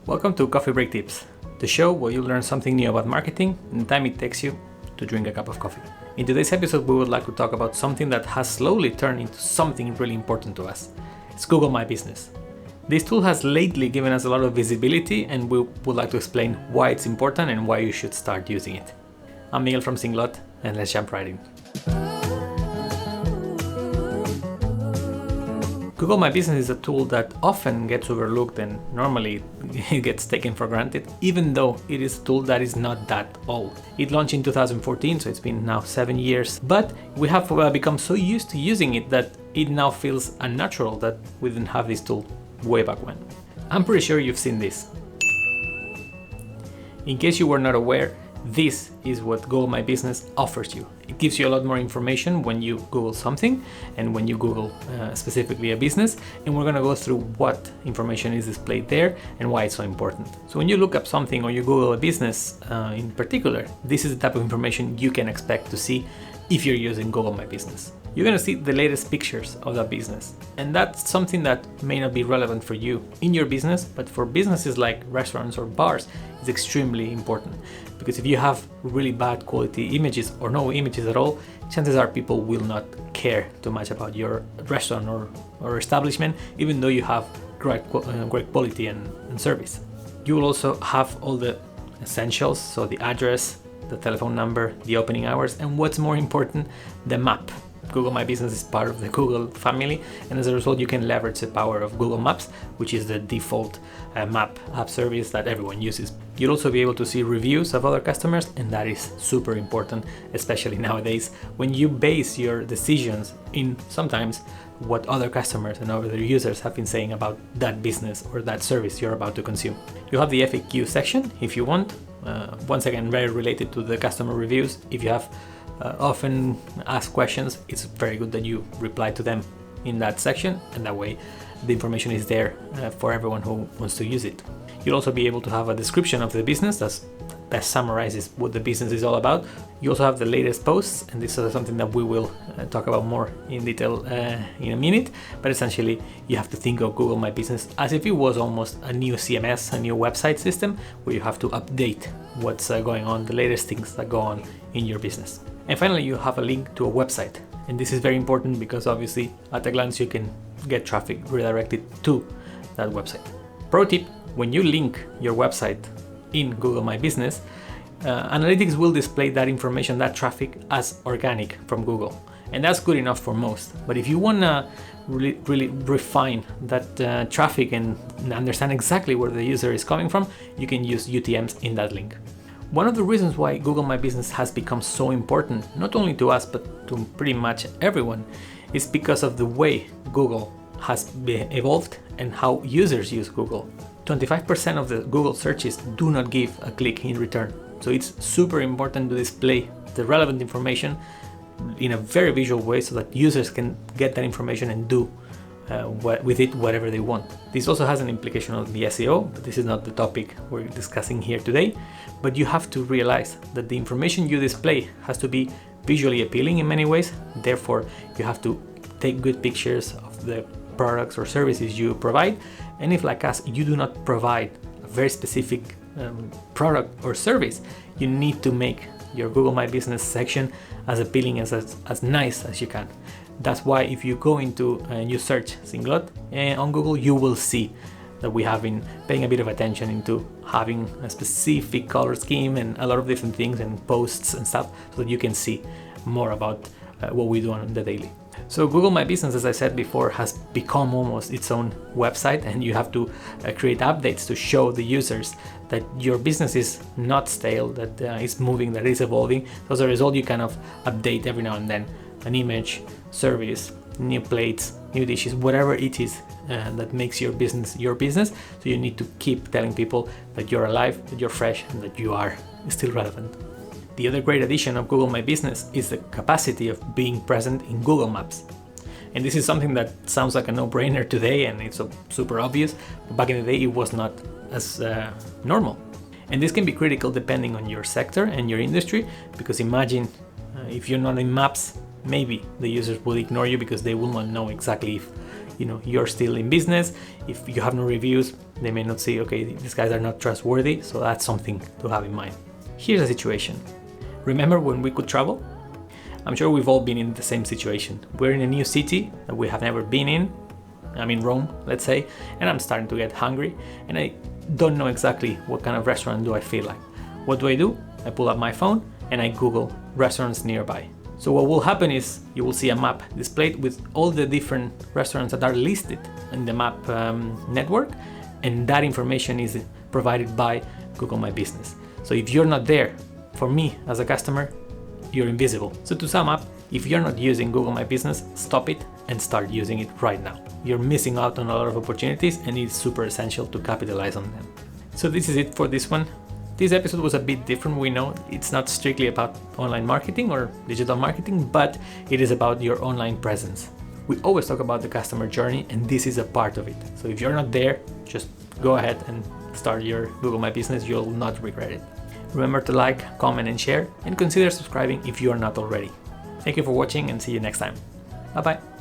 Welcome to Coffee Break Tips, the show where you learn something new about marketing in the time it takes you to drink a cup of coffee. In today's episode, we would like to talk about something that has slowly turned into something really important to us. It's Google My Business. This tool has lately given us a lot of visibility, and we would like to explain why it's important and why you should start using it. I'm Miguel from Singlot, and let's jump right in. Google My Business is a tool that often gets overlooked and normally it gets taken for granted, even though it is a tool that is not that old. It launched in 2014, so it's been now 7 years, but we have become so used to using it that it now feels unnatural that we didn't have this tool way back when. I'm pretty sure you've seen this. In case you were not aware, this is what Google My Business offers you. It gives you a lot more information when you Google something and when you Google specifically a business, and we're going to go through what information is displayed there and why it's so important. So when you look up something or you Google a business in particular, this is the type of information you can expect to see if you're using Google My Business. You're going to see the latest pictures of that business, and that's something that may not be relevant for you in your business, but for businesses like restaurants or bars, it's extremely important, because if you have really bad quality images or no images at all, chances are people will not care too much about your restaurant or establishment, even though you have great quality and service. You will also have all the essentials, so the address, the telephone number, the opening hours, and what's more important, the map. Google My Business is part of the Google family, and as a result you can leverage the power of Google Maps, which is the default map app service that everyone uses. You'll also be able to see reviews of other customers, and that is super important, especially nowadays when you base your decisions in sometimes what other customers and other users have been saying about that business or that service you're about to consume. You have the FAQ section if you want, once again very related to the customer reviews. If you have often asked questions, it's very good that you reply to them in that section, and that way the information is there for everyone who wants to use it. You'll also be able to have a description of the business that best summarizes what the business is all about. You also have the latest posts, and this is something that we will talk about more in detail in a minute, but essentially you have to think of Google My Business as if it was almost a new CMS, a new website system where you have to update what's going on, the latest things that go on in your business. And finally, you have a link to a website. And this is very important because obviously at a glance you can get traffic redirected to that website. Pro tip, when you link your website in Google My Business, analytics will display that information, that traffic, as organic from Google. And that's good enough for most. But if you want to really refine that traffic and understand exactly where the user is coming from, you can use UTMs in that link. One of the reasons why Google My Business has become so important, not only to us, but to pretty much everyone, is because of the way Google has evolved and how users use Google. 25% of the Google searches do not give a click in return. So it's super important to display the relevant information in a very visual way so that users can get that information and do with it whatever they want. This also has an implication on the SEO, but this is not the topic we're discussing here today. But you have to realize that the information you display has to be visually appealing in many ways. Therefore, you have to take good pictures of the products or services you provide. And if, like us, you do not provide a very specific product or service, you need to make your Google My Business section as appealing, as nice as you can. That's why if you go into and you search Singlot on Google, you will see that we have been paying a bit of attention into having a specific color scheme and a lot of different things and posts and stuff, so that you can see more about what we do on the daily. So Google My Business, as I said before, has become almost its own website, and you have to create updates to show the users that your business is not stale, that it's moving, that it's evolving. So as a result, you kind of update every now and then an image, service, new plates, new dishes, whatever it is that makes your business your business. So you need to keep telling people that you're alive, that you're fresh, and that you are still relevant. The other great addition of Google My Business is the capacity of being present in Google Maps. And this is something that sounds like a no-brainer today, and it's super obvious, but back in the day it was not as normal. And this can be critical depending on your sector and your industry, because imagine if you're not in maps, maybe the users will ignore you because they will not know exactly if you're still in business. If you have no reviews, they may not see, okay, these guys are not trustworthy. So that's something to have in mind. Here's a situation. Remember when we could travel? I'm sure we've all been in the same situation. We're in a new city that we have never been in. I'm in Rome, let's say, and I'm starting to get hungry and I don't know exactly what kind of restaurant do I feel like. What do? I pull up my phone and I Google restaurants nearby. So what will happen is you will see a map displayed with all the different restaurants that are listed in the map network, and that information is provided by Google My Business. So if you're not there, for me as a customer, you're invisible. So to sum up, if you're not using Google My Business, stop it and start using it right now. You're missing out on a lot of opportunities and it's super essential to capitalize on them. So this is it for this one. This episode was a bit different. We know it's not strictly about online marketing or digital marketing, but it is about your online presence. We always talk about the customer journey and this is a part of it. So if you're not there, just go ahead and start your Google My Business. You'll not regret it. Remember to like, comment and share, and consider subscribing if you are not already. Thank you for watching and see you next time. Bye bye.